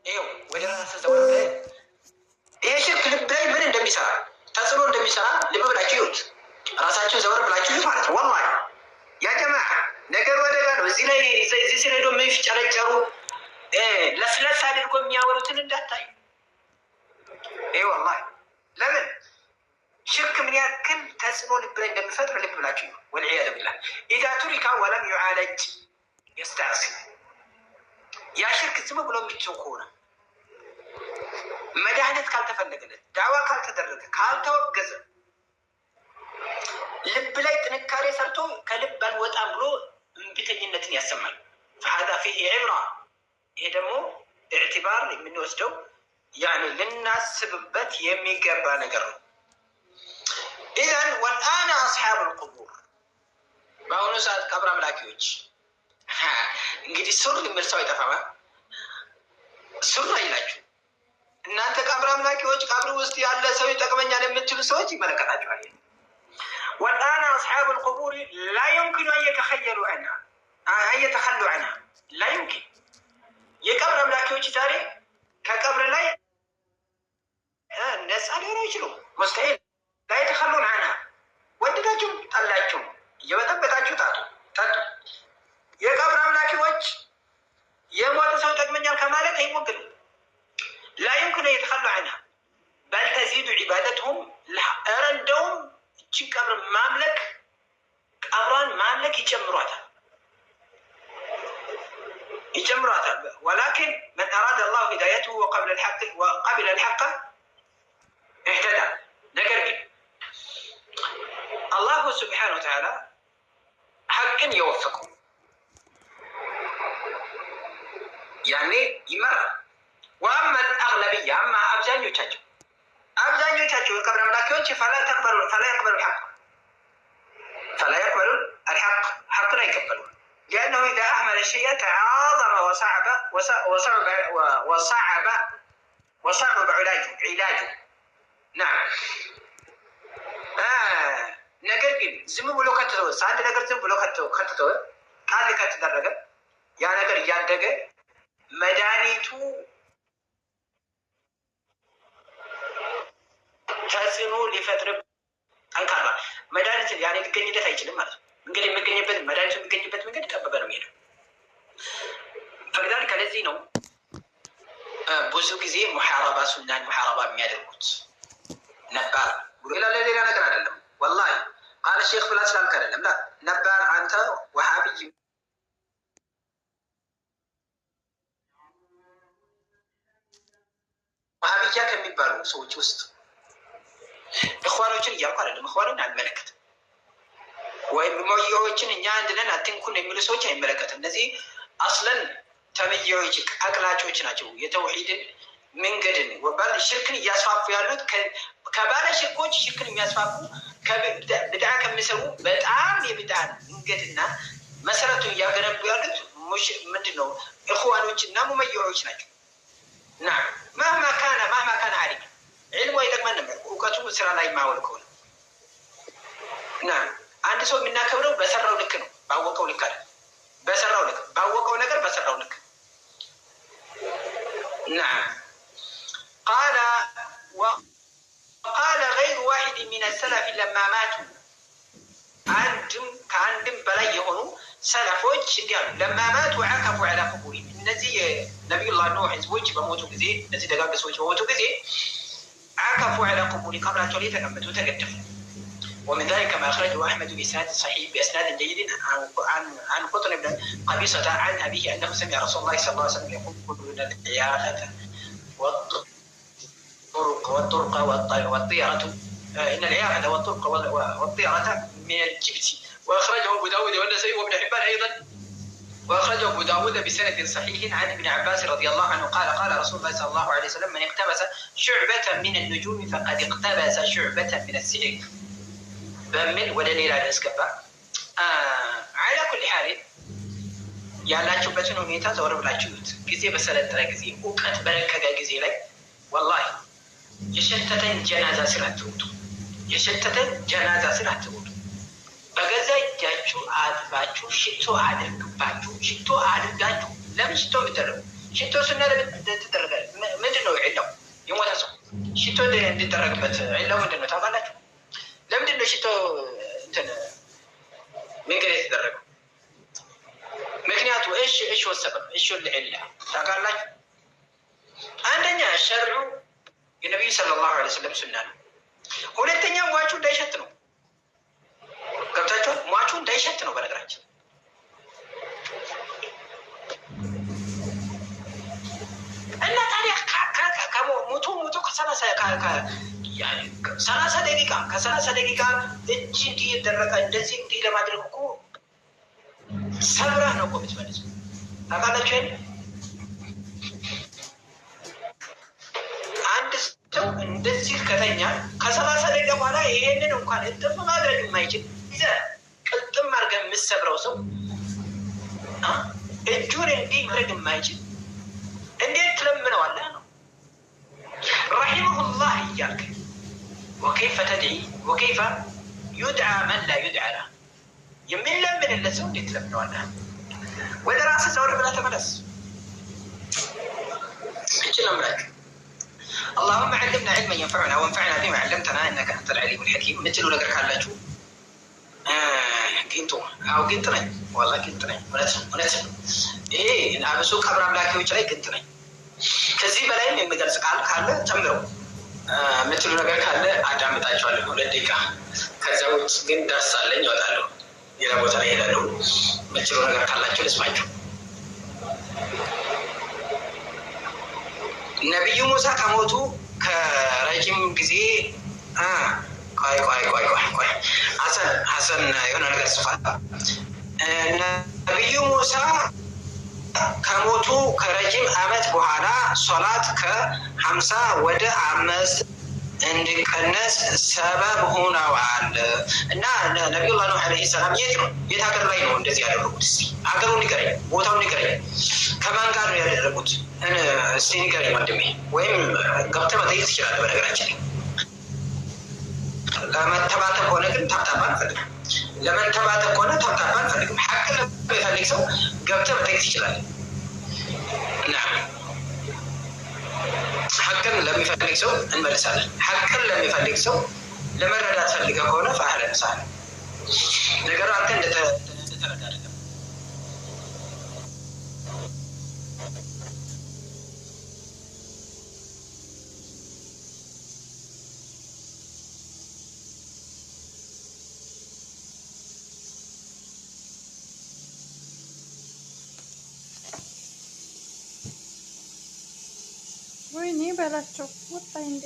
ይኸው ወደ ራስህ ዘወር ብለህ ይሄ ሽርክ ልብ ላይ ምን እንደሚሰራ ተጽዕኖ እንደሚሰራ ልብ ብላችሁ ይሁት ራሳችሁን ዘወር ብላችሁ ይሁት ማለት ነው። ወላሂ ያ ጀማዓ ነገሩ አደጋ ነው። እዚህ ላይ እዚህ ሲሄዱ የሚፍጨረጨሩ ለስለስ አድርጎ የሚያወሩትን እንዳታዩ። ይሄ ወላሂ ለምን ሽርክ ምን ያክል ተጽዕኖ ልብ ላይ እንደሚፈጥር ልብ ብላችሁ ይሁት። ወልዒያዙ ቢላህ ኢዛ ቱሪካ ወለም ዩዓለጅ የስተዕሲል ያ ሽርክ ዝም ብሎ የሚተው ከሆነ መድኃኒት ካልተፈለገለት ዳዋ ካልተደረገ ካልተወገዘ ልብ ላይ ጥንካሬ ሰርቶ ከልብ አልወጣም ብሎ እምቢተኝነትን ያሰማል። ፈሀዛ ፊህ ዒብራ ይሄ ደግሞ ኢዕቲባር የምንወስደው ያኔ ልናስብበት የሚገባ ነገር ነው። ኢዘን ወልአነ አስሓብ ልቁቡር በአሁኑ ሰዓት ቀብር አምላኪዎች እንግዲህ ሱር የሚል ሰው አይጠፋም። ሱር አይላችሁ እናንተ ቀብር አምላኪዎች ቀብር ውስጥ ያለ ሰው ይጠቅመኛል የምትሉ ሰዎች ይመለከታችኋል። ወልአነ አስሓብ ልቁቡር ላ ዩምኪኑ አየተኸየሉ አየተኸሉ ዐንሃ ላ ዩምኪን የቀብር አምላኪዎች ዛሬ ከቀብር ላይ ነፃ ሊሆኑ አይችሉም። ሙስተሒል ላ የተኸሉን ዐንሃ ወደዳችሁም ጠላችሁም እየበጠበጣችሁ ታጡ። የቀብር አምላኪዎች የሞተ ሰው ይጠቅመኛል ከማለት አይሞክሩ። ላ ዩምኪኑ የተኸሉ ዐንሃ በል ተዚዱ ዒባደትሁም ኧረ እንደውም እችን ቀብር ማምለክ ቀብሯን ማምለክ ይጨምሯታል። ወላኪን መን አራደ አላሁ ሂዳየትሁ ወቀብለ ልሐቀ እህተዳ። ነገር ግን አላሁ ስብሓነሁ ወተዓላ ሐቅን የወፈቀው ያኔ ይመራል። ወአማ አግለብያ አማ አብዛኞቻቸው የቀብር አምላኪዎች ፈላ የቅበሉ አልሐቅ ሐቅን አይቀበሉም። ሊአነሁ ኢዛ አህመለ ሸይአ ተዓዘመ ወሰዐበ ዒላጁ ናም። ነገር ግን ዝም ብሎ ከተተወ አንድ ነገር ዝም ብሎ ከተተወ ቃል ከተደረገ ያ ነገር እያደገ መድኃኒቱ ተጽዕኖ ሊፈጥር ጠንካራ መድኃኒት ያኔ ሊገኝለት አይችልም ማለት ነው። እንግዲህ የሚገኝበት መድኃኒቱ የሚገኝበት መንገድ ጠበበ ነው የሚሄደው። ፈቅዳል ከለዚህ ነው ብዙ ጊዜ ሙሐረባ ሱናን ሙሐረባ የሚያደርጉት ነባር ሌላ ለሌላ ነገር አይደለም። ወላሂ ቃል ሼክ ብላ ስላልክ አይደለም። ላ ነባር አንተ ወሃቢይ ወሃቢያ ከሚባሉ ሰዎች ውስጥ እኽዋኖችን እያልኩ አይደለም። እኽዋንን አይመለከትም። ወይም ሞያዎችን እኛ አንድ ነን አትንኩን የሚሉ ሰዎች አይመለከትም። እነዚህ አስለን ተመያዎች አቅላጮች ናቸው። የተውሂድን መንገድን ወባል ሽርክን እያስፋፉ ያሉት ከባለ ሽርኮች ሽርክን የሚያስፋፉ ብድዓ ከሚሰሩ በጣም የብድዓ መንገድና መሰረቱን እያገነቡ ያሉት ምንድን ነው? እኽዋኖች እና ሙመያዎች ናቸው። እና ማህማ ካነ አሊም ዒልሙ አይጠቅመን ነበር እውቀቱ ስራ ላይ ማወል ከሆነ እና አንድ ሰው የምናከብረው በሰራው ልክ ነው፣ ባወቀው ልክ አይደል። በሰራው ልክ ባወቀው ነገር በሰራው ልክ نعم. وقال غير واحد من السلف لما ماتوا كعندم بلاي يهونوا سلفوች እንዲያሉ لما ماتوا عكفوا على قبورهم እነዚህ ነብዩላህ ኑህ ህዝቦች በሞቱ ጊዜ እነዚህ ደጋግ ሰዎች በሞቱ ጊዜ عكفوا على قبور قبራቸው ላይ ተቀመጡ ተገደፉ። ومن ذلك ما أخرجه أحمد بإسناد صحيح بإسناد جيد عن قطن بن قبيصة عن أبيه أنه سمع رسول الله صلى الله عليه وسلم يقول إن العيافة والطرق والطيرة إن العيافة والطرق والطيرة من الجبت. وأخرجه أبو داود والنسائي وابن حبان أيضا. وأخرجه أبو داود بسند صحيح عن ابن عباس رضي الله عنه قال قال رسول الله صلى الله عليه وسلم من اقتبس شعبة من النجوم فقد اقتبس شعبة من السحر. በምን ወደ ሌላ ያስገባ على كل حال ያላችሁበትን ሁኔታ ዘወር ብላችሁት ጊዜ በሰለጠነ ጊዜ እውቀት በረከገ ጊዜ ላይ ወላሂ የሸተተን ጀናዛ ስላትወጡ በገዛ እጃችሁ አጥባችሁ ሽቶ አድርጋችሁ ለምን ሽቶ የምትደረጉ ሽቶ ሱና ለምን ትደረጋለች? እንዲደረግበት ዒላው ምንድን ነው ታውቃላችሁ? ለምንድን ነው ሽቶ እንትን መንገድ የተደረገው? ምክንያቱ እሺ ወሰበብ እሺ ልዕላ ታውቃላችሁ? አንደኛ ሸርዑ የነቢዩ ሰለላሁ ዐለይሂ ወሰለም ሱና ነው። ሁለተኛ ሟቹ እንዳይሸት ነው። ገብታችኋል? ሟቹ እንዳይሸት ነው። በነገራችን እና ታዲያ ሞቶ ከሰላሳ ደቂቃ እጅ እንዲህ የደረቀ እንደዚህ እንዲህ ለማድረግ እኮ ሰብረህ ነው እኮ የምትመልስ። ታውቃላችሁ? አንድ ሰው እንደዚህ ከተኛ ከ30 ደቂቃ በኋላ ይሄንን እንኳን እጥፍ ማድረግ የማይችል ቅልጥም አድርገህ የምትሰብረው ሰው እጁን እንዲህ ማድረግ የማይችል እንዴት ትለምነዋለህ ነው? ረሒመሁላህ እያልክ ወከይፈ ተድዒ ወከይፈ ዩድዓ መን ላ ዩድዓ ለህ የሚለምንለት ሰው እንዴት ትለምነዋለህ? ወደ ራስህ ዘወር ብለህ ተመለስ። እችን አምላክ اللهم علمنا علما ينفعنا وانفعنا بما علمتنا انك انت العليم الحكيم مثل ነገር ካላችሁ ጊንቶ ጊንጥ ነኝ والله ጊንጥ ነኝ እውነት ይሄ አብሶ ቀብር አምላኪዎች ላይ ጊንጥ ነኝ። ከዚህ በላይም የሚገልጽ ቃል ካለ ጨምረው ምትሉ ነገር ካለ አዳምጣቸዋለሁ 2 ደቂቃ። ከዛ ውጭ ግን ደርሳለኝ እወጣለሁ፣ ሌላ ቦታ ላይ ሄዳለሁ። ምትሉ ነገር ካላችሁ ልስማችሁ። ነቢዩ ሙሳ ከሞቱ ከረጅም ጊዜ ቆይ ሐሰን የሆነ ነገር ጽፏል። ነቢዩ ሙሳ ከሞቱ ከረጅም ዓመት በኋላ ሶላት ከ50 ወደ 5 እንዲቀነስ ሰበብ ሆነዋል። እና ነቢዩላህ ኑህ ዓለይሂ ሰላም የት ሀገር ላይ ነው እንደዚህ ያደረጉት? እስቲ ሀገሩን ንገረኝ፣ ቦታውን ንገረኝ። ከማን ጋር ነው ያደረጉት? እስቲ ንገረኝ ወንድሜ። ወይም ገብተህ መጠየቅ ትችላለህ። በነገራችን ለመተባተብ ከሆነ ግን ታብታባ አንፈልግም። ለመተባተብ ከሆነ ታብታባ አንፈልግም። ሐቅ ለሚፈልግ ሰው ገብተህ መጠየቅ ትችላለህ። ሐቅን ለሚፈልግ ሰው እንመልሳለን። ሐቅን ለሚፈልግ ሰው ለመረዳት ፈልገህ ከሆነ ፈአህለን ወሰህለን። ነገሩ አንተ እንደተረዳ አይደለም። ወይኔ በላቸው ወጣ እንዴ!